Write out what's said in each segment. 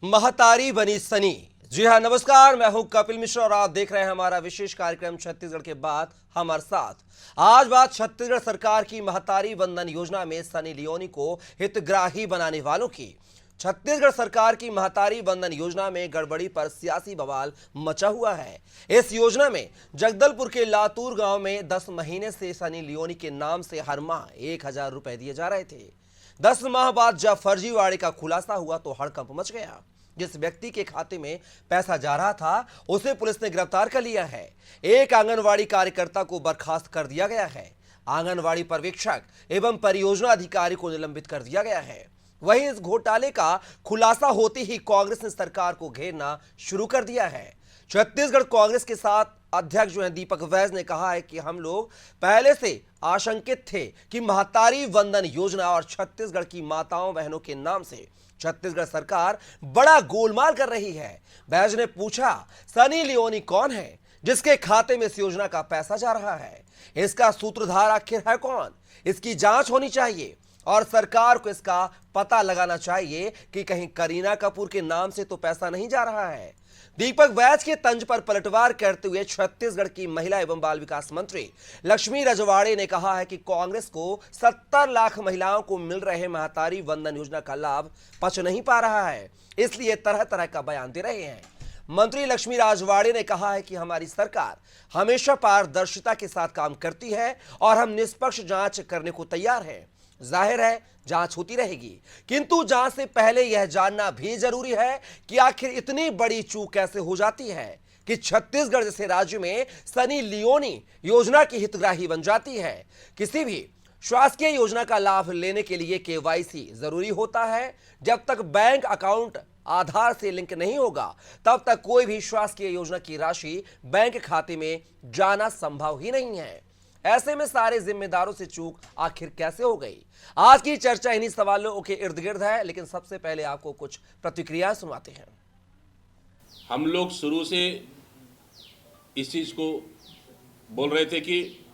महतारी बनी सनी। जी हाँ, नमस्कार, मैं हूं कपिल मिश्रा और आप देख रहे हैं हमारा विशेष कार्यक्रम छत्तीसगढ़ के बाद हमारे साथ। आज बात छत्तीसगढ़ सरकार की महतारी वंदन योजना में सनी लियोनी को हितग्राही बनाने वालों की। छत्तीसगढ़ सरकार की महतारी वंदन योजना में गड़बड़ी पर सियासी बवाल मचा हुआ है। इस योजना में जगदलपुर के लातूर गांव में 10 महीने से सनी लियोनी के नाम से हर माह 1,000 रुपए दिए जा रहे थे। 10 माह बाद जब फर्जीवाड़े का खुलासा हुआ तो हड़कंप मच गया। जिस व्यक्ति के खाते में पैसा जा रहा था उसे पुलिस ने गिरफ्तार कर लिया है। एक आंगनवाड़ी कार्यकर्ता को बर्खास्त कर दिया गया है। आंगनवाड़ी पर्यवेक्षक एवं परियोजना अधिकारी को निलंबित कर दिया गया है। वहीं इस घोटाले का खुलासा होते ही कांग्रेस ने सरकार को घेरना शुरू कर दिया है। छत्तीसगढ़ कांग्रेस के साथ अध्यक्ष जो है दीपक वैज ने कहा है कि हम लोग पहले से आशंकित थे कि महतारी वंदन योजना और छत्तीसगढ़ की माताओं बहनों के नाम से छत्तीसगढ़ सरकार बड़ा गोलमाल कर रही है। वैज ने पूछा, सनी लियोनी कौन है जिसके खाते में इस योजना का पैसा जा रहा है? इसका सूत्रधार आखिर है कौन? इसकी जांच होनी चाहिए और सरकार को इसका पता लगाना चाहिए कि कहीं करीना कपूर के नाम से तो पैसा नहीं जा रहा है। दीपक वैज के तंज पर पलटवार करते हुए छत्तीसगढ़ की महिला एवं बाल विकास मंत्री लक्ष्मी रजवाड़े ने कहा है कि कांग्रेस को 70 लाख महिलाओं को मिल रहे महतारी वंदन योजना का लाभ पच नहीं पा रहा है, इसलिए तरह तरह का बयान दे रहे हैं। मंत्री लक्ष्मी रजवाड़े ने कहा है कि हमारी सरकार हमेशा पारदर्शिता के साथ काम करती है और हम निष्पक्ष जांच करने को तैयार हैं। जाहिर है जांच होती रहेगी, किंतु जांच से पहले यह जानना भी जरूरी है कि आखिर इतनी बड़ी चूक कैसे हो जाती है कि छत्तीसगढ़ जैसे राज्य में सनी लियोनी योजना की हितग्राही बन जाती है। किसी भी शासकीय योजना का लाभ लेने के लिए केवाईसी जरूरी होता है। जब तक बैंक अकाउंट आधार से लिंक नहीं होगा तब तक कोई भी शासकीय योजना की राशि बैंक खाते में जाना संभव ही नहीं है। ऐसे में सारे जिम्मेदारों से चूक आखिर कैसे हो गई? आज की चर्चा इन्हीं सवालों के इर्द गिर्द है, लेकिन सबसे पहले आपको कुछ प्रतिक्रिया सुनाते हैं। हम लोग शुरू से इस चीज को बोल रहे थे कि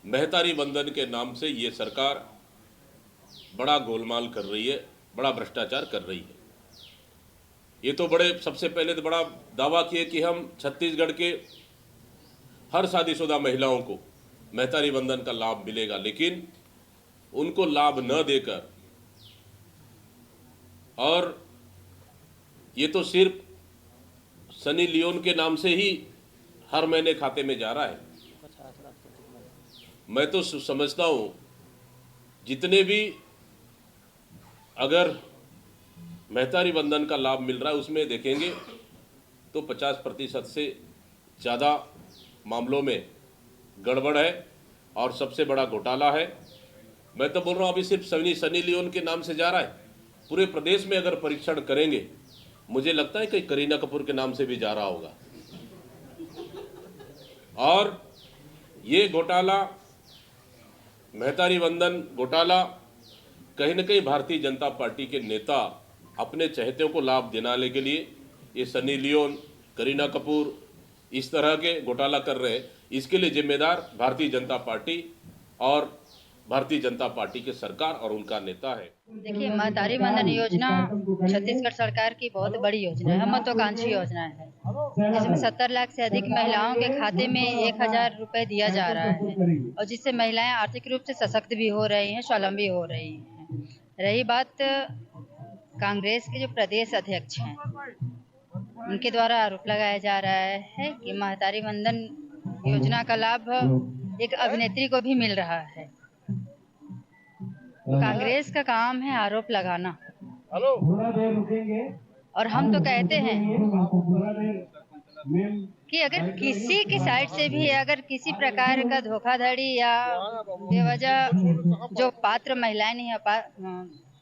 महतारी वंदन के नाम से ये सरकार बड़ा गोलमाल कर रही है, बड़ा भ्रष्टाचार कर रही है। ये तो बड़े सबसे पहले तो बड़ा दावा किए कि हम छत्तीसगढ़ के हर शादीशुदा महिलाओं को महतारी वंदन का लाभ मिलेगा, लेकिन उनको लाभ न देकर और ये तो सिर्फ सनी लियोन के नाम से ही हर महीने खाते में जा रहा है। मैं तो समझता हूं जितने भी अगर महतारी वंदन का लाभ मिल रहा है उसमें देखेंगे तो 50% से ज़्यादा मामलों में गड़बड़ है और सबसे बड़ा घोटाला है। मैं तो बोल रहा हूँ अभी सिर्फ सनी लियोन के नाम से जा रहा है, पूरे प्रदेश में अगर परीक्षण करेंगे मुझे लगता है कि करीना कपूर के नाम से भी जा रहा होगा। और ये घोटाला, महतारी वंदन घोटाला, कहीं न कहीं भारतीय जनता पार्टी के नेता अपने चहेतों को लाभ दिलाने के लिए ये सनी लियोन, करीना कपूर इस तरह के घोटाला कर रहे हैं। इसके लिए जिम्मेदार भारतीय जनता पार्टी और भारतीय जनता पार्टी के सरकार और उनका नेता है। देखिए, महतारी वंदन योजना छत्तीसगढ़ सरकार की बहुत बड़ी योजना है, महत्वाकांक्षी योजना है, जिसमें 70 लाख से अधिक महिलाओं के खाते में 1,000 रुपए दिया जा रहा है और जिससे महिलाएं आर्थिक रूप से सशक्त भी हो रही हैं, स्वावलंबी हो रही हैं। रही बात कांग्रेस के जो प्रदेश अध्यक्ष हैं, उनके द्वारा आरोप लगाया जा रहा है कि महतारी वंदन योजना का लाभ एक अभिनेत्री को भी मिल रहा है। कांग्रेस का काम है आरोप लगाना, और हम तो कहते हैं कि अगर किसी की साइड से भी अगर किसी प्रकार का धोखाधड़ी या बेवजह जो पात्र महिलाएं नहीं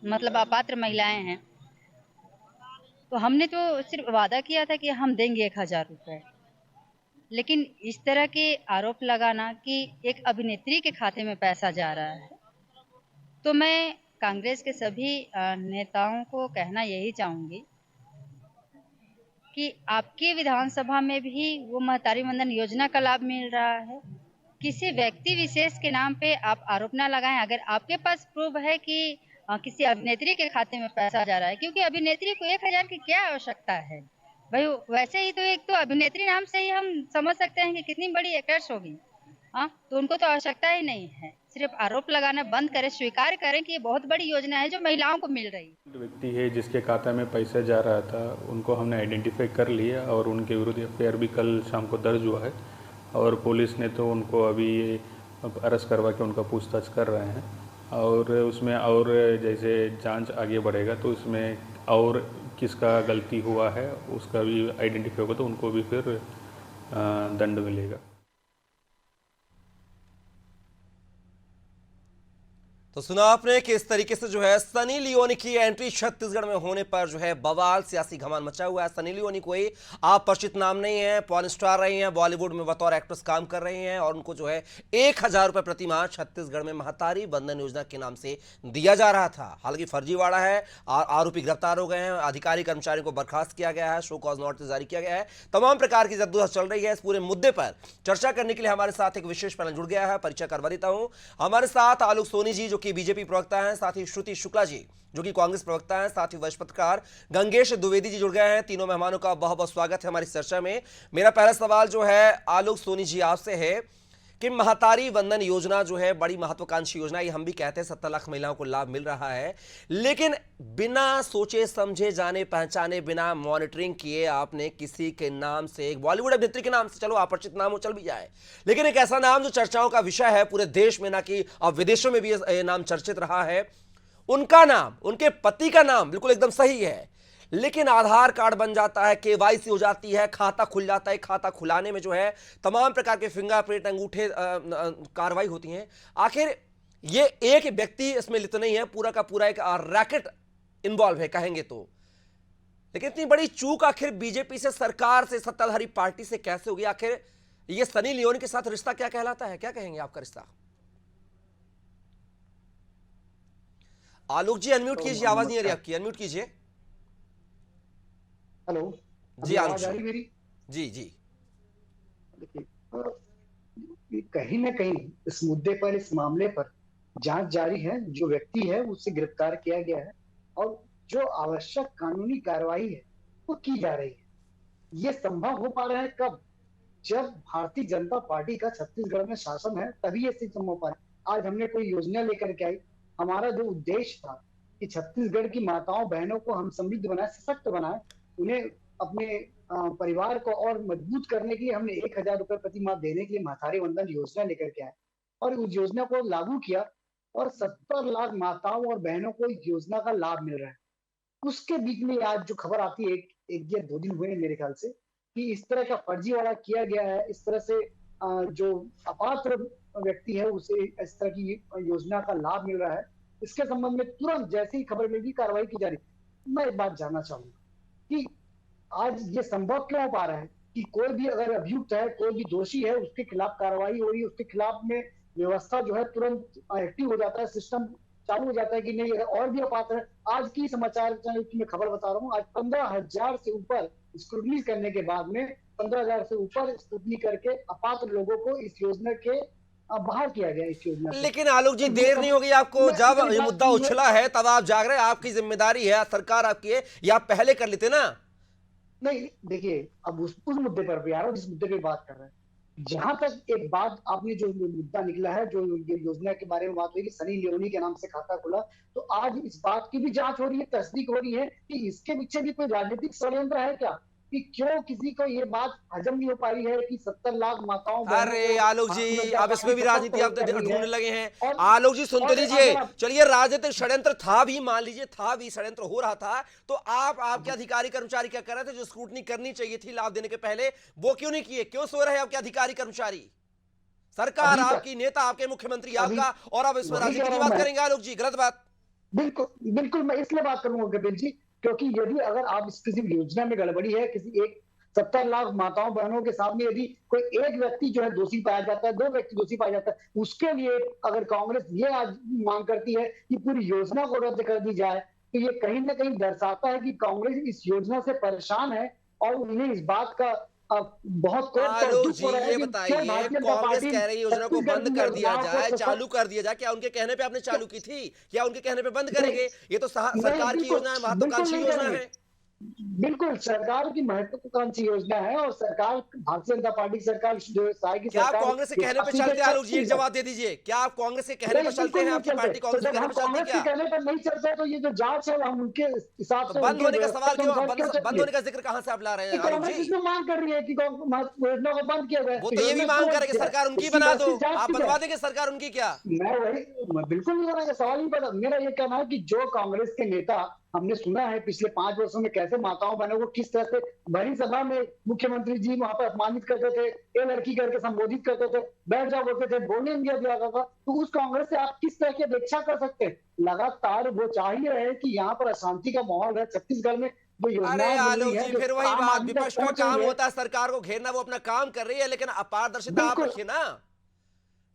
मतलब अपात्र महिलाएं हैं, तो हमने तो सिर्फ वादा किया था कि हम देंगे 1,000 रुपए, लेकिन इस तरह के आरोप लगाना कि एक अभिनेत्री के खाते में पैसा जा रहा है, तो मैं कांग्रेस के सभी नेताओं को कहना यही चाहूंगी कि आपके विधानसभा में भी वो महतारी वंदन योजना का लाभ मिल रहा है। किसी व्यक्ति विशेष के नाम पे आप आरोप ना लगाएं। अगर आपके पास प्रूफ है कि किसी अभिनेत्री के खाते में पैसा जा रहा है, क्योंकि अभिनेत्री को 1,000 की क्या आवश्यकता है भाई। वैसे ही तो एक तो अभिनेत्री नाम से ही हम समझ सकते हैं कि कितनी बड़ी एक्ट्रेस होगी। हाँ, तो उनको तो आवश्यकता ही नहीं है। सिर्फ आरोप लगाना बंद करें, स्वीकार करें कि ये बहुत बड़ी योजना है जो महिलाओं को मिल रही है। व्यक्ति है जिसके खाता में पैसा जा रहा था, उनको हमने आइडेंटिफाई कर लिया और उनके विरुद्ध एफआईआर भी कल शाम को दर्ज हुआ है और पुलिस ने तो उनको अभी अरेस्ट करवा के उनका पूछताछ कर रहे हैं और उसमें और जैसे जांच आगे बढ़ेगा तो उसमें और किसका गलती हुआ है उसका भी आइडेंटिफाई होगा तो उनको भी फिर दंड मिलेगा। तो सुना आपने कि इस तरीके से जो है सनी लियोनी की एंट्री छत्तीसगढ़ में होने पर जो है बवाल सियासी घमान मचा हुआ है। सनी लियोनी कोई अपरिचित नाम नहीं है, पॉर्न स्टार रही हैं, बॉलीवुड में बतौर एक्ट्रेस काम कर रही हैं और उनको जो है 1,000 रुपए प्रति माह छत्तीसगढ़ में महतारी बंधन योजना के नाम से दिया जा रहा था। हालांकि फर्जीवाड़ा है और आरोपी गिरफ्तार हो गए हैं, अधिकारी कर्मचारियों को बर्खास्त किया गया है, शो कॉज नोटिस जारी किया गया है। तमाम प्रकार की जद्दोजहद चल रही है। इस पूरे मुद्दे पर चर्चा करने के लिए हमारे साथ एक विशेष पैनल जुड़ गया है, परिचय करवा देता हूं। हमारे साथ आलोक सोनी जी जो कि बीजेपी प्रवक्ता हैं, साथ ही श्रुति शुक्ला जी जो कि कांग्रेस प्रवक्ता हैं, साथ ही वरिष्ठ पत्रकार गंगेश द्विवेदी जी जुड़ गए हैं। तीनों मेहमानों का बहुत बहुत स्वागत है हमारी चर्चा में। मेरा पहला सवाल जो है आलोक सोनी जी आपसे है कि महतारी वंदन योजना जो है बड़ी महत्वाकांक्षी योजना, ये हम भी कहते हैं 70 लाख महिलाओं को लाभ मिल रहा है, लेकिन बिना सोचे समझे जाने पहचाने बिना मॉनिटरिंग किए आपने किसी के नाम से, एक बॉलीवुड अभिनेत्री के नाम से, चलो अपरिचित नाम हो चल भी जाए, लेकिन एक ऐसा नाम जो चर्चाओं का विषय है पूरे देश में, ना कि अब विदेशों में भी ये नाम चर्चित रहा है, उनका नाम, उनके पति का नाम बिल्कुल एकदम सही है, लेकिन आधार कार्ड बन जाता है, केवाईसी हो जाती है, खाता खुल जाता है, खाता खुलाने में जो है तमाम प्रकार के फिंगरप्रिंट, अंगूठे कार्रवाई होती हैं। आखिर ये एक व्यक्ति इसमें लिप्त नहीं है, पूरा का पूरा एक रैकेट इन्वॉल्व है कहेंगे तो, लेकिन इतनी बड़ी चूक आखिर बीजेपी से, सरकार से, सत्ताधारी पार्टी से कैसे होगी? आखिर ये सनी लियोनी के साथ रिश्ता क्या कहलाता है? क्या कहेंगे आपका रिश्ता? आलोक जी अनम्यूट कीजिए, आवाज नहीं आ रही आपकी, अनम्यूट कीजिए। हेलो जी आलोक आवाज आ रही मेरी? जी जी देखिए, कहीं ना कहीं इस मुद्दे पर, इस मामले पर जांच जारी है। जो व्यक्ति है उसे गिरफ्तार किया गया है और जो आवश्यक कानूनी कार्रवाई है वो की जा रही है। ये संभव हो पा रहा है कब? जब भारतीय जनता पार्टी का छत्तीसगढ़ में शासन है, तभी ये चीज संभव हो पा रहा है। आज हमने कोई योजना लेकर के आई, हमारा जो उद्देश्य था कि छत्तीसगढ़ की माताओं बहनों को हम समृद्ध बनाए, सशक्त बनाए, उन्हें अपने परिवार को और मजबूत करने के लिए हमने 1,000 रुपए प्रति माह देने के लिए महतारी वंदन योजना लेकर के आए और उस योजना को लागू किया और 70 लाख माताओं और बहनों को इस योजना का लाभ मिल रहा है। उसके बीच में आज जो खबर आती है, एक या 2 दिन हुए हैं मेरे ख्याल से, कि इस तरह का फर्जीवाड़ा किया गया है, इस तरह से जो अपात्र व्यक्ति है उसे इस तरह की योजना का लाभ मिल रहा है। इसके संबंध में तुरंत जैसे ही खबर मिलेगी कार्रवाई की जा रही है। मैं एक बात जानना चाहूंगा कि आज ये संभव क्यों हो पा रहा है कि कोई भी अगर अभियुक्त है, कोई भी दोषी है, उसके खिलाफ कार्रवाई हो रही है, उसके खिलाफ में व्यवस्था जो है तुरंत एक्टिव हो जाता है, सिस्टम चालू हो जाता है कि नहीं अगर और भी अपात्र है। आज की समाचार चैनल की मैं खबर बता रहा हूँ, आज 15,000 से ऊपर स्क्रूटनी करने के बाद में 15,000 से ऊपर स्क्रूटनी करके अपात्र लोगों को इस योजना के बाहर किया गया इस योजना से। लेकिन आलोक जी देर नहीं होगी आपको, जब ये मुद्दा उछला है तब आप जाग रहे हैं, आपकी जिम्मेदारी है, सरकार आपकी है, या आप पहले कर लेते ना? नहीं देखिए, अब उस मुद्दे पर भी आ रहा हूँ जिस मुद्दे पे बात कर रहे हैं। जहां तक एक बात आपने जो मुद्दा निकला है, जो ये योजना के बारे में बात हुई कि सनी लियोनी के नाम से खाता खुला, तो आज इस बात की भी जांच हो रही है, तस्दीक हो रही है कि इसके पीछे भी कोई राजनीतिक षड्यंत्र है क्या, कि क्यों किसी को ये बात हजम नहीं हो पा रही है कि 70 लाख माताओं। अरे आलोक जी अब इसमें भी राजनीति आप ढूंढने लगे हैं। और आलोक जी सुनते और लीजिए, अगर चलिए राजनीतिक षड्यंत्र था भी, मान लीजिए था भी, षड्यंत्र हो रहा था, तो आपके अधिकारी कर्मचारी क्या कर रहे थे? जो स्क्रूटनी करनी चाहिए थी लाभ देने के पहले, वो क्यों नहीं किए? क्यों सो रहे हैं आपके अधिकारी कर्मचारी? सरकार आपकी, नेता आपके, मुख्यमंत्री आपका, और अब इसमें राजनीति की बात करेंगे? आलोक जी गलत बात। बिल्कुल बिल्कुल, मैं इसलिए बात करूंगा कपिल जी, क्योंकि यदि अगर आप इस किसी योजना में गड़बड़ी है, किसी एक 70 लाख माताओं बहनों के सामने यदि कोई एक व्यक्ति जो है दोषी पाया जाता है, 2 व्यक्ति दोषी पाया जाता है, उसके लिए अगर कांग्रेस ये आज मांग करती है कि पूरी योजना को रद्द कर दी जाए, तो ये कहीं ना कहीं दर्शाता है कि कांग्रेस इस योजना से परेशान है और उन्हें इस बात का बहुत आलोक दुख जी हो रहा है ये कि बताइए, फिर भारतीय जनता कांग्रेस पार्टी कह रही है योजना को छत्तीसगढ़ बंद की कर दिया योजनाओं को जाए, सफल चालू कर दिया जाए, क्या उनके कहने पे आपने चालू की थी, क्या उनके कहने पे बंद नहीं करेंगे? ये तो नहीं, सरकार की बिल्कुल योजना है, बिल्कुल महत्वाकांक्षी नहीं योजना करेंगे। है। बिल्कुल सरकार की महत्वाकांक्षी योजना है और सरकार भारतीय जनता पार्टी की सरकार व्यवसाय की क्या आप सरकार कांग्रेस के कहने पे विकास की चलते हैं? आलोक जी एक छत्तीसगढ़। जवाब दे दीजिए, क्या आप कांग्रेस के कहने पे नहीं चलते बिल्कुल हैं? नहीं आपकी चलते। पार्टी तो कांग्रेस के जब कहने हम पे चलती कांग्रेस के क्या? कहने पर नहीं चलते तो ये जो जांच है हम उनके हिसाब तो से बंद उनके होने का व्यवस्था सवाल के क्यों, अनुसार क्यों बंद चलेंगे। होने का जिक्र कहां से आप ला रहे हैं तो आलोक कांग्रेस जी? इसमें मांग कर रही है कि योजना को बंद किया जाए, वो तो तो ये भी योजना मांग क्यों करे बंद कि किया सरकार है? उनकी उसकी बना बस दो, की जांच आप की बनवा जाए। देंगे सरकार उनकी क्या? मैं बिल्कुल नहीं बना सवाल ही पता। मेरा ये कहना है कि जो कांग्रेस के नेता हमने सुना है पिछले 5 वर्षों में कैसे माताओं बहनों को किस तरह से भरी सभा में मुख्यमंत्री जी वहां पर अपमानित करते थे, ये लड़की करके संबोधित करते थे, बैठ जाओ बोलते थे, बोलने नहीं दिया जाता था। तो उस कांग्रेस से आप किस तरह की अपेक्षा कर सकते हैं? लगातार वो चाह ही रहे हैं कि यहाँ पर अशांति का माहौल है। छत्तीसगढ़ में जो अरे योजनाएं मिल रही आलोक है जी जो फिर वही आम बात, आदमी तक विपक्ष का पहुंच काम रही है। होता है सरकार को घेरना, वो अपना काम कर रही है, लेकिन अपारदर्शिता आप बिल्कुल रखिए ना।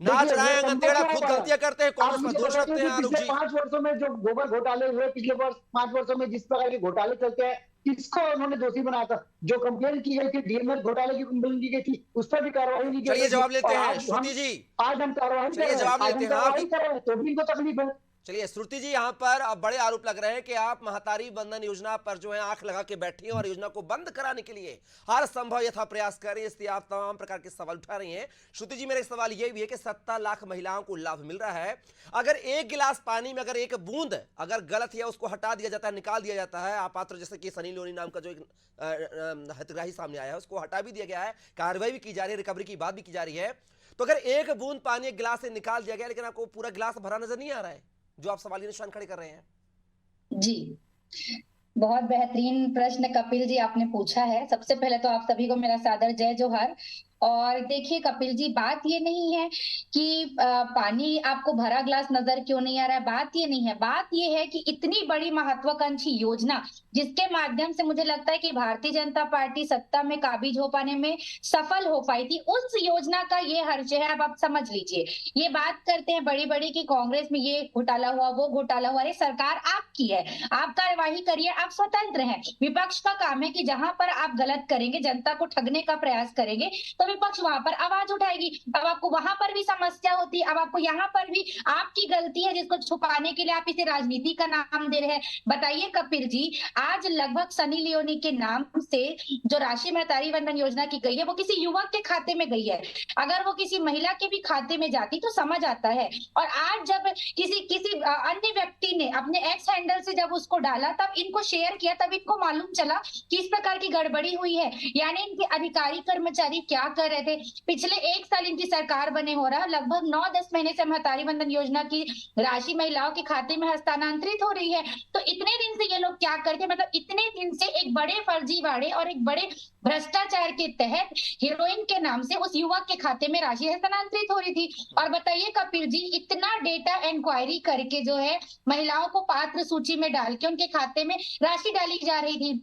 नाच देखिए रहे ये हैं आंगन संभव टेढ़ा, क्या हो खुद पा रहा है? गलतियां करते हैं, आप कांग्रेस पर मुझे दोष बताइए रखते कि हैं आलोक पिछले जी। 5 वर्षों में जो गोबर घोटाले हुए, पिछले वर्ष 5 वर्षों में जिस प्रकार के घोटाले चलते हैं, किसको उन्होंने दोषी बनाया था? जो कंप्लेन की गई थी, डीएमएस घोटाले की कंप्लेन की गई थी, उस पर भी कार्रवाई नहीं की चलिए गई थी। जवाब लेते और हैं श्रुति जी। आज हम कार्रवाई कर चलिए रहे हैं, जवाब आज लेते हम हैं कार्रवाई कर रहे हैं, तो भी इनको तकलीफ है। चलिए श्रुति जी, यहाँ पर अब बड़े आरोप लग रहे हैं कि आप महतारी बंधन योजना पर जो है आंख लगा के बैठी हैं और योजना को बंद कराने के लिए हर संभव यथा प्रयास कर रही है, इसलिए आप तमाम प्रकार के सवाल उठा रही हैं। श्रुति जी, मेरा एक सवाल ये भी है कि 17 लाख महिलाओं को लाभ मिल रहा है, अगर एक गिलास पानी में अगर एक बूंद अगर गलत है उसको हटा दिया जाता है, निकाल दिया जाता है, अपात्र जैसे कि सनी लियोनी नाम का जो एक हितग्राही सामने आया है उसको हटा भी दिया गया है, कार्रवाई भी की जा रही है, रिकवरी की बात भी की जा रही है, तो अगर एक बूंद पानी एक गिलास से निकाल दिया गया लेकिन आपको पूरा गिलास भरा नजर नहीं आ रहा है, जो आप सवालिया निशान खड़े कर रहे हैं? जी, बहुत बेहतरीन प्रश्न कपिल जी आपने पूछा है। सबसे पहले तो आप सभी को मेरा सादर जय जोहार। और देखिए कपिल जी, बात ये नहीं है कि पानी आपको भरा ग्लास नजर क्यों नहीं आ रहा है, बात ये नहीं है। बात ये है कि इतनी बड़ी महत्वाकांक्षी योजना जिसके माध्यम से मुझे लगता है कि भारतीय जनता पार्टी सत्ता में काबिज हो पाने में सफल हो पाई थी, उस योजना का ये हर्ज है। अब आप समझ लीजिए, ये बात करते हैं बड़ी बड़ी कि कांग्रेस में ये घोटाला हुआ, वो घोटाला हुआ। अरे सरकार आपकी है, आप कार्यवाही करिए, आप स्वतंत्र हैं। विपक्ष का काम है कि जहां पर आप गलत करेंगे, जनता को ठगने का प्रयास करेंगे, तो विपक्ष वहां पर आवाज उठाएगी। अब आपको वहां पर भी समस्या होती है, अब आपको यहाँ पर भी आपकी गलती है जिसको छुपाने के लिए आप इसे राजनीति का नाम दे रहे हैं। बताइए कपिल जी, आज लगभग सनी लियोनी के नाम से जो राशि महतारी बंधन योजना की गई है वो किसी युवक के खाते में गई है। अगर वो किसी महिला के भी खाते में जाती तो समझ आता है। और आज जब किसी अन्य व्यक्ति ने अपने एक्स हैंडल से जब उसको डाला, तब इनको शेयर किया, तब इनको मालूम चला कि इस प्रकार की गड़बड़ी हुई है। यानी इनके अधिकारी कर्मचारी क्या कर रहे थे? पिछले 1 साल इनकी सरकार बने हो रहा, लगभग 9-10 महीने से महतारी बंधन योजना की राशि महिलाओं के खाते में हस्तांतरित हो रही है। तो इतने दिन से ये लोग क्या करते, मतलब इतने दिन से एक बड़े फर्जीवाड़े और एक बड़े भ्रष्टाचार के तहत हीरोइन के नाम से उस युवक के खाते में राशि हस्तांतरित हो रही थी। और बताइए कपिल जी, इतना डेटा इंक्वायरी करके जो है महिलाओं को पात्र सूची में डाल के उनके खाते में राशि डाली जा रही थी।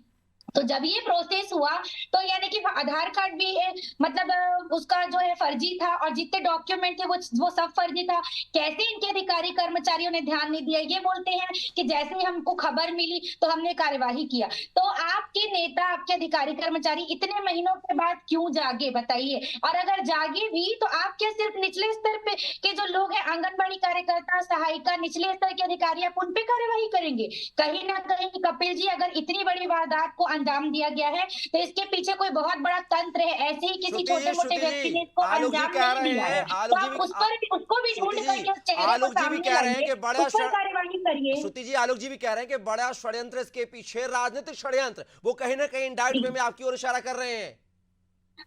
तो जब ये प्रोसेस हुआ तो यानी कि आधार कार्ड भी मतलब उसका जो है फर्जी था और जितने डॉक्यूमेंट थे वो सब फर्जी था। कैसे इनके अधिकारी कर्मचारियों ने ध्यान नहीं दिया? ये बोलते हैं कि जैसे ही हमको खबर मिली तो हमने कार्यवाही किया। तो आपके नेता, आपके अधिकारी कर्मचारी इतने महीनों के बाद क्यों जागे बताइए? और अगर जागे भी तो आप क्या सिर्फ निचले स्तर पे के जो लोग हैं, आंगनबाड़ी कार्यकर्ता, सहायिका, निचले स्तर के अधिकारी, आप उन पे कार्यवाही करेंगे? कहीं ना कहीं कपिल जी, अगर इतनी बड़ी वारदात को अंजाम दिया गया है तो इसके पीछे कोई बहुत बड़ा तंत्र है। ऐसे ही किसी छोटे मोटे व्यक्ति ने इसको अंजाम नहीं दिया है, तो आप उसको भी ढूंढ करके उस चेहरे को सामने लाइए, उस पर कार्यवाही करिए। श्रुति जी, आलोक जी भी कह रहे हैं कि बड़ा षड्यंत्र इसके पीछे, राजनीतिक षड्यंत्र, वो कहीं ना कहीं इंडाइटमेंट में आपकी ओर इशारा कर रहे हैं।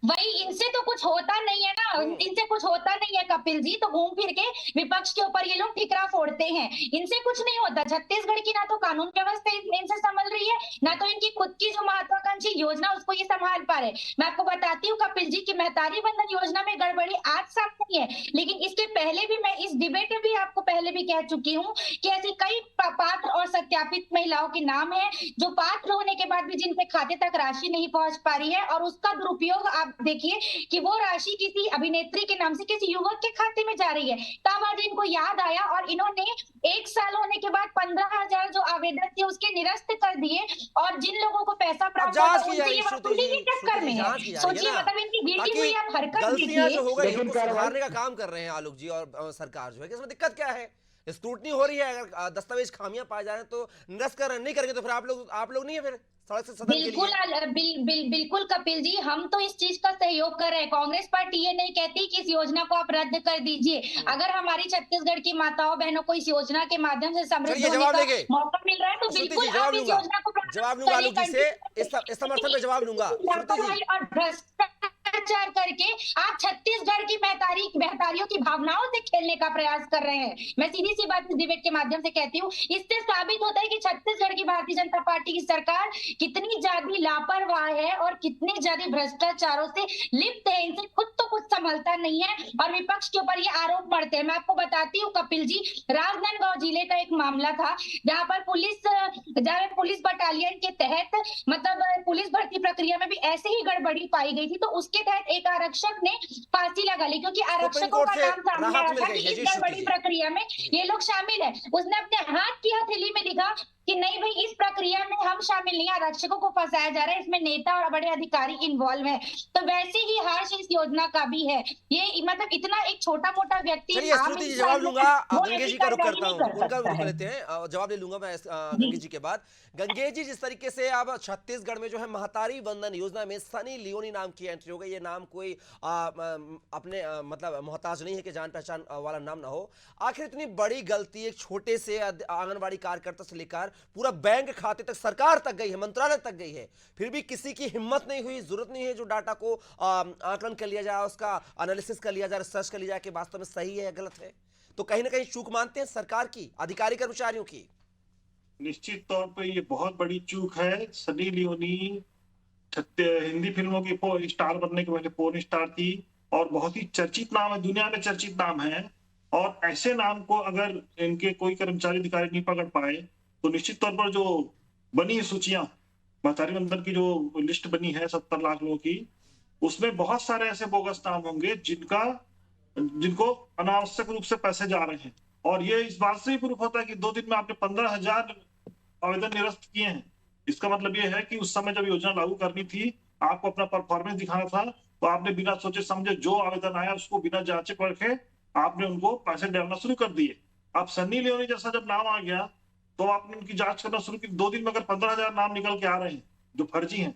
वही, इनसे तो कुछ होता नहीं है ना, इनसे कुछ होता नहीं है कपिल जी। तो घूम फिर के विपक्ष के ऊपर ये लोग ठिकरा फोड़ते हैं, इनसे कुछ नहीं होता। छत्तीसगढ़ की ना तो कानून व्यवस्था इनसे संभल रही है, ना तो इनकी खुद की जो महत्वाकांक्षी योजना उसको ये संभाल पा रहे। मैं आपको बताती हूँ कपिल जी की महतारी बंधन योजना में गड़बड़ी आज सामने नहीं है, लेकिन इसके पहले भी मैं इस डिबेट में भी आपको पहले भी कह चुकी हूँ कि ऐसी कई पात्र और सत्यापित महिलाओं के नाम है जो पात्र होने के बाद भी जिनके खाते तक राशि नहीं पहुंच पा रही है, और उसका दुरुपयोग आप देखिए कि वो राशि किसी अभिनेत्री के नाम से किसी युवक के खाते में जा रही है। तब आज इनको याद आया और इन्होंने 1 साल होने के बाद 15,000 जो आवेदक थे उसके निरस्त निरस्त कर दिए और जिन लोगों को पैसा प्राप्त जांच होता की है जाएगी उनसे ये श्रुति वसूली जी, के चक्कर में जांच की है। जाएगी सोचिए ना, मतलब इनकी गिरती ताकि हुई आप हरकत गलतियां जो देखिए। हो गई लेकिन उनको कार्रवाई- सुधारने का काम कर रहे हैं आलोक जी और सरकार जो है कि इसमें दिक्कत क्या है? स्क्रूटनी हो रही है, अगर दस्तावेज खामियां पाए जा रहे हैं तो निरस्त कर रहे हैं, नहीं करेंगे तो फिर आप लोग नहीं है फिर सड़क से सदन के बिल्कुल लिए। बिल्कुल कपिल जी, हम तो इस चीज का सहयोग कर रहे हैं। कांग्रेस पार्टी ये नहीं कहती कि इस योजना को आप रद्द कर दीजिए। अगर हमारी छत्तीसगढ़ की माताओं बहनों को इस योजना के माध्यम से समृद्ध चलिए होने जवाब का लेंगे मौका मिल रहा है तो श्रुति बिल्कुल जी, जवाब आप इस लूंगा, योजना को जवाब प्रारंभ लूंगा करिए, आलोक जी से, कंटिन्यू इस समर्थन पे जवाब लूंगा श्रुति जी। लापरवाही और भ्रष्टाचार करके आप छत्तीसगढ़ की महतारियों की भावनाओं से खेलने का प्रयास कर रहे हैं। मैं सीधी सी बात इस डिबेट के माध्यम से कहती हूँ, इससे साबित होता है कि छत्तीसगढ़ की भारतीय जनता पार्टी की सरकार कितनी ज्यादा लापरवाह है और कितनी ज्यादा भ्रष्टाचारों से लिप्त है। इनसे खुद तो कुछ संभलता नहीं है और विपक्ष के ऊपर ये आरोप मढ़ते हैं। मैं आपको बताती हूँ कपिल जी, राजनांदगांव जिले का एक मामला था जहां पर पुलिस बटालियन के तहत मतलब पुलिस भर्ती प्रक्रिया में भी ऐसे ही गड़बड़ी पाई गई थी, तो उसके तहत एक आरक्षक ने फांसी लगा ली क्योंकि आरक्षकों कोर्ट का से नाम सामने राहत आया मिल था गई कि है इस जी श्रुति गड़बड़ी जी। प्रक्रिया में ये लोग शामिल है। उसने अपने हाथ की हथेली में लिखा कि नहीं भाई, इस प्रक्रिया में हम शामिल नहीं, आरक्षकों को फंसाया जा रहा है, इसमें नेता और बड़े अधिकारी इन्वॉल्व है। तो वैसे ही हाश इस योजना का भी है। ये मतलब इतना एक छोटा मोटा व्यक्ति चलिए आम श्रुति जी, इंसान जवाब है, लूंगा, वो गंगेश ऐसी जी का रुख कार्रवाई करता नहीं हूं, कर उनका सकता रुख है। लेते हैं, जवाब ले लूंगा मैं गंगेश जी के बाद। गंगेश जी, जिस तरीके से अब छत्तीसगढ़ में जो है महतारी वंदन योजना में सनी लियोनी नाम की एंट्री हो गई, ये नाम कोई अपने मतलब मोहताज नहीं है कि जान पहचान वाला नाम ना हो। आखिर इतनी बड़ी गलती एक छोटे से आंगनबाड़ी कार्यकर्ता से लेकर पूरा बैंक खाते तक, सरकार तक गई है, मंत्रालय तक गई है, फिर भी किसी की हिम्मत नहीं हुई, जरूरत नहीं है जो डाटा को आकलन कर लिया जाए, उसका एनालिसिस कर लिया जाए, रिसर्च कर लिया जाए कि वास्तव में सही है या गलत है। तो कहीं ना कहीं चूक मानते हैं सरकार की, अधिकारी कर्मचारियों की। निश्चित तौर पे ये बहुत बड़ी चूक है। सनी लियोनी हिंदी फिल्मों की स्टार बनने के पहले पोर्न स्टार थी और बहुत ही चर्चित नाम है, दुनिया में चर्चित नाम है। और ऐसे नाम को अगर इनके कोई कर्मचारी अधिकारी नहीं पकड़ पाए तो निश्चित तौर पर जो बनी है सूचियां, महतारी वंदन की जो लिस्ट बनी है 70 लाख लोगों की, उसमें बहुत सारे ऐसे बोगस नाम होंगे जिनको अनावश्यक रूप से पैसे जा रहे हैं। और ये इस बात से ही प्रूफ होता है कि 2 दिन में आपने 15,000 आवेदन निरस्त किए हैं। इसका मतलब ये है कि उस समय जब योजना लागू करनी थी, आपको अपना परफॉर्मेंस दिखाना था, तो आपने बिना सोचे समझे जो आवेदन आया उसको बिना जांचे परखे आपने उनको पैसे डालना शुरू कर दिए। अब सन्नी लियोनी जैसा जब नाम आ गया तो आपने उनकी जांच करना शुरू की। 2 दिन में अगर 15,000 नाम निकल के आ रहे हैं जो फर्जी हैं,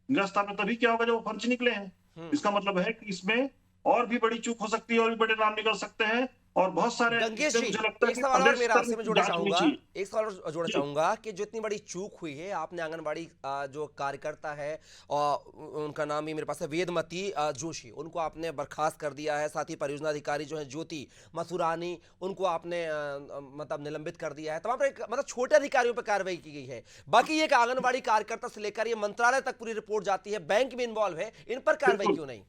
निरस्त आपने तभी क्या होगा जब वो फर्जी निकले हैं। इसका मतलब है कि इसमें और भी बड़ी चूक हो सकती है, और भी बड़े नाम निकल सकते हैं और बहुत सारे। गंगेश जी, मुझे लगता है एक कि सवाल और प्रदेश मेरा स्तर आपसे में मैं जोड़ना जांच होनी चाहूंगा, चाहिए। एक सवाल और जोड़ना चाहूंगा कि जो इतनी बड़ी चूक हुई है, आपने आंगनबाड़ी जो कार्यकर्ता है और उनका नाम भी मेरे पास है, वेदमती जोशी, उनको आपने बर्खास्त कर दिया है। साथ ही परियोजना अधिकारी जो है ज्योति मसुरानी, उनको आपने मतलब निलंबित कर दिया है। तमाम मतलब छोटे अधिकारियों पर कार्रवाई की गई है। बाकी ये आंगनबाड़ी कार्यकर्ता से लेकर ये मंत्रालय तक पूरी रिपोर्ट जाती है, बैंक भी इन्वॉल्व है, इन पर कार्रवाई क्यों नहीं?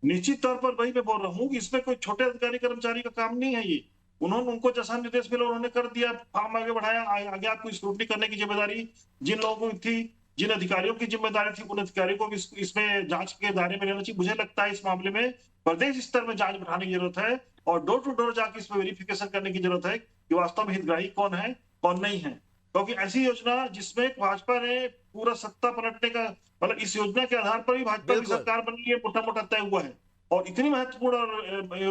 निश्चित तौर पर वही मैं बोल रहा हूँ कि इसमें कोई छोटे अधिकारी कर्मचारी का काम नहीं है। ये उनको जैसा निर्देश मिला उन्होंने कर दिया, फॉर्म आगे बढ़ाया। आगे आपको स्क्रूटनी करने की जिम्मेदारी जिन लोगों की थी, जिन अधिकारियों की जिम्मेदारी थी, उन अधिकारियों को भी इसमें जांच के दायरे में लेना चाहिए। मुझे लगता है इस मामले में प्रदेश स्तर में जांच बढ़ाने की जरूरत है और डोर टू डोर जाकर इसमें वेरिफिकेशन करने की जरूरत है कि वास्तव में हितग्राही कौन है कौन नहीं है। क्योंकि ऐसी योजना जिसमें भाजपा ने पूरा सत्ता पलटने का मतलब इस योजना के आधार पर ही भाजपा की सरकार बननी है, मोटा मोटा तय हुआ है। और इतनी महत्वपूर्ण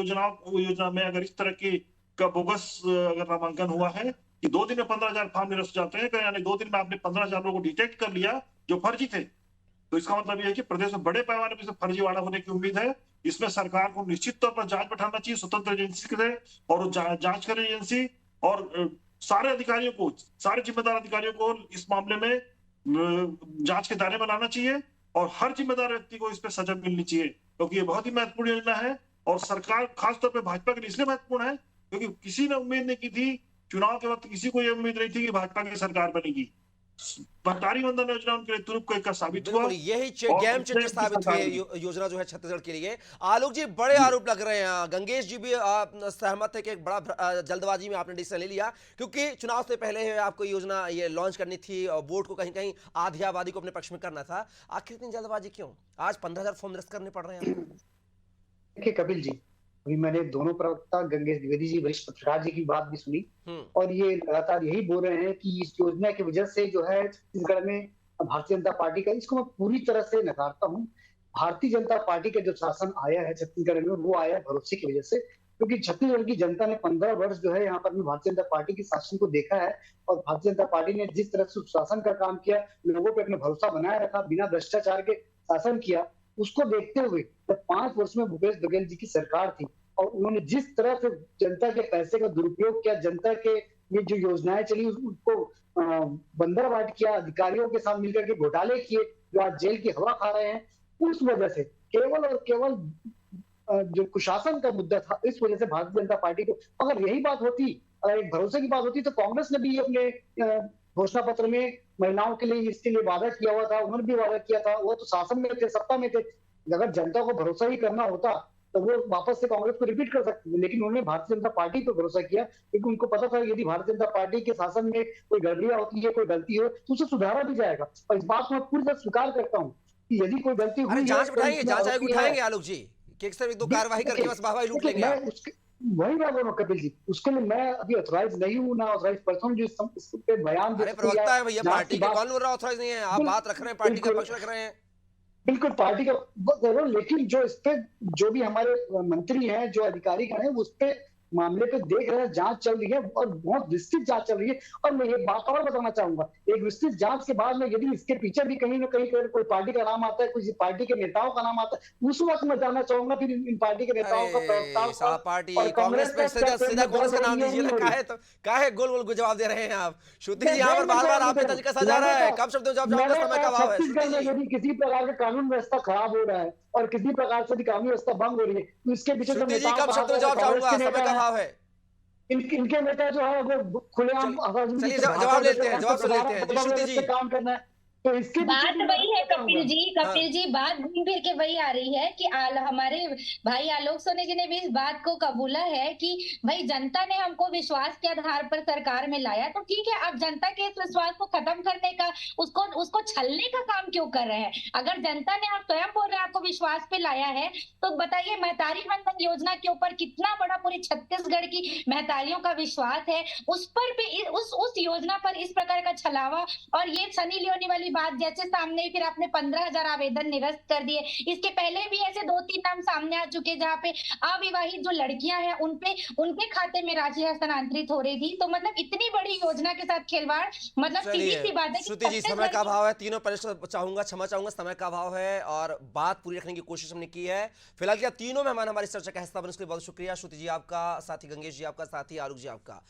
योजना में अगर इस तरह की का बोगस अगर नामांकन हुआ है कि 2 दिन में 15,000 फॉर्म निरस्त जाते हैं, यानी 2 दिन में आपने 15,000 लोगों को डिटेक्ट कर लिया जो फर्जी थे, तो इसका मतलब यह है कि प्रदेश में बड़े पैमाने पर फर्जीवाड़ा होने की उम्मीद है। इसमें सरकार को निश्चित तौर पर जांच बैठाना चाहिए, स्वतंत्र एजेंसी से, और जांच करे एजेंसी और सारे अधिकारियों को, सारे जिम्मेदार अधिकारियों को इस मामले में जांच के दायरे में लाना चाहिए और हर जिम्मेदार व्यक्ति को इस पर सजा मिलनी चाहिए, क्योंकि ये बहुत ही महत्वपूर्ण योजना है। और सरकार खासतौर पर भाजपा के लिए इसलिए महत्वपूर्ण है क्योंकि किसी ने उम्मीद नहीं की थी, चुनाव के वक्त किसी को यह उम्मीद नहीं थी कि भाजपा की सरकार बनेगी। महतारी वंदन योजना उनके लिए तुरुप का साबित हुआ। यही गेम चेंजर साबित हुई योजना जो है छत्तीसगढ़ के लिए। आलोक जी, बड़े आरोप लग रहे हैं, गंगेश जी भी सहमत है कि एक बड़ा जल्दबाजी में आपने डिसीजन ले लिया क्योंकि चुनाव से पहले आपको योजना ये लॉन्च करनी थी और वोट को कहीं कहीं आधी आबादी को अपने पक्ष में करना था। आखिर इतनी जल्दबाजी क्यों? आज 15,000 फॉर्म निरस्त करने पड़ रहे हैं आपको। देखिए कपिल जी, अभी मैंने दोनों प्रवक्ता गंगेश द्विवेदी जी, वरिष्ठ पत्रकार जी की बात भी सुनी, और ये लगातार यही बोल रहे हैं कि इस योजना की वजह से जो है छत्तीसगढ़ में भारतीय जनता पार्टी का, इसको मैं पूरी तरह से नकारता हूँ। भारतीय जनता पार्टी का जो शासन आया है छत्तीसगढ़ में, वो आया भरोसे की वजह से, क्योंकि छत्तीसगढ़ की जनता ने 15 वर्ष जो है यहाँ पर भी भारतीय जनता पार्टी के शासन को देखा है, और भारतीय जनता पार्टी ने जिस तरह से शासन का काम किया, लोगों पे अपने भरोसा बनाए रखा, बिना भ्रष्टाचार के शासन किया, उसको देखते हुए जब 5 वर्ष में भूपेश बघेल जी की सरकार थी और उन्होंने जिस तरह से जनता के पैसे का दुरुपयोग किया, जनता के ये जो योजनाएं चली उसको बंदरबाट किया, अधिकारियों के साथ मिलकर के घोटाले किए, जो आज जेल की हवा खा रहे हैं, उस वजह से केवल और केवल जो कुशासन का मुद्दा था, इस वजह से भारतीय जनता पार्टी को, अगर यही बात होती, एक भरोसे की बात होती, तो कांग्रेस ने भी अपने घोषणा पत्र में महिलाओं के लिए इसके लिए वादा किया हुआ था, उन्होंने भी वादा किया था, वो तो शासन में थे, सत्ता में थे। अगर जनता को भरोसा ही करना होता तो वो वापस से कांग्रेस को रिपीट कर सकते थे, लेकिन उन्होंने भारतीय जनता पार्टी पर भरोसा किया, क्योंकि उनको पता था यदि भारतीय जनता पार्टी के शासन में कोई गड़बड़ियां होती है, कोई गलती हो, तो उसे सुधारा भी जाएगा। और इस बात को मैं पूरी तरह स्वीकार करता हूँ कि यदि कोई गलती हुई, जांच बिठाएंगे, जांच आयोग उठाएंगे आलोक जी, कि सिर्फ 1-2 कार्रवाई करके बस वाहवाही लूट लेंगे आप। वही बात बोलो कपिल जी, उसके लिए मैं अभी ऑथराइज नहीं हूँ, ना ऑथराइज पर्सन जो इस पे बयान दे। अरे प्रवक्ता है भैया पार्टी के, कौन बोल रहा ऑथराइज नहीं है? आप बात रख रहे हैं, पार्टी का पक्ष रख रहे हैं। बिल्कुल पार्टी का जरूर, लेकिन जो इस पे जो भी हमारे मंत्री हैं, जो अधिकारी हैं, उस पे मामले पे देख रहे हैं, जांच चल रही है और बहुत विस्तृत जांच चल रही है। और मैं ये बात और बताना चाहूंगा, एक विस्तृत जांच के बाद में यदि इसके पीछे भी कहीं ना कहीं कोई पार्टी का नाम आता है, कोई पार्टी के नेताओं का नाम आता है, उस वक्त मैं जानना चाहूंगा फिर इन पार्टी के नेताओं का पार्टी कांग्रेस पे सीधा कांग्रेस का नाम लीजिए ना, काहे गोल गोल जवाब दे रहे हैं आप? श्रुति जी यहाँ पर बार-बार आप पिताजी का सजा रहा है, कब शब्द में जवाब जाऊंगा, समय का अभाव है। छत्तीसगढ़ में यदि किसी प्रकार का कानून व्यवस्था खराब हो रहा है और किसी प्रकार से कानून व्यवस्था भंग हो रही है, तो इसके पीछे श्रुति जी कब शब्द में जवाब जाऊंगा, समय का अभाव है। इनके नेता जो है वो खुलेआम चलिए जवाब लेते हैं, जवाब सुन लेते हैं श्रुति जी। काम करना है, तो इसके बात वही है कपिल जी, बात घूम फिर के वही आ रही है कि हमारे भाई आलोक सोनी जी ने भी इस बात को कबूला है कि भाई जनता ने हमको विश्वास के आधार पर सरकार में लाया, तो ठीक है, अब जनता के इस विश्वास को खत्म करने का, उसको छलने का काम क्यों कर रहे हैं? अगर जनता ने, आप स्वयं बोल रहे हैं, आपको विश्वास पे लाया है, तो बताइए महतारी बंधन योजना के ऊपर कितना बड़ा पूरी छत्तीसगढ़ की महतारियों का विश्वास है, उस पर भी उस योजना पर इस प्रकार का छलावा, और ये सनी लियोनी वाली बात जैसे सामने, फिर आपने 15,000 आवेदन निरस्त कर दिए। इसके पहले भी ऐसे 2-3 नाम सामने आ चुके जहाँ पे अविवाहित जो लड़कियां हैं उनके खाते में राशि हस्तांतरित हो रही थी। तो मतलब इतनी बड़ी योजना के साथ खिलवाड़, मतलब सीधी सी बात है। श्रुति जी समय का अभाव है, तीनों प्रश्न चाहूंगा, क्षमा चाहूंगा, समय का अभाव है और बात पूरी रखने की कोशिश हमने की है। फिलहाल क्या तीनों मेहमान हमारी चर्चा का हिस्सा बने, उसके लिए बहुत शुक्रिया। श्रुति जी आपका, साथी गंगेश जी आपका, साथी आलोक जी आपका।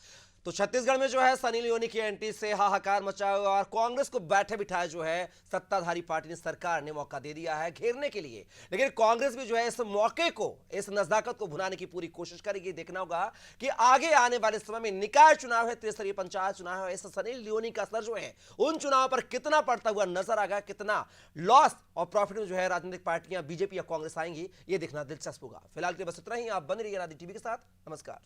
तो छत्तीसगढ़ में जो है सनी लियोनी की एंट्री से हाहाकार मचा हुआ और कांग्रेस को बैठे बिठाए जो है सत्ताधारी पार्टी ने, सरकार ने मौका दे दिया है घेरने के लिए, लेकिन कांग्रेस भी जो है इस मौके को, इस नजाकत को भुनाने की पूरी कोशिश करेगी। देखना होगा कि आगे आने वाले समय में निकाय चुनाव है, त्रिस्तरीय पंचायत चुनाव है, इस सनी लियोनी का असर जो है उन चुनाव पर कितना पड़ता हुआ नजर आएगा, कितना लॉस और प्रॉफिट में जो है राजनीतिक पार्टियां बीजेपी या कांग्रेस आएंगी, ये देखना दिलचस्प होगा। फिलहाल के लिए बस इतना ही। आप बने रहिए आदि टीवी के साथ। नमस्कार।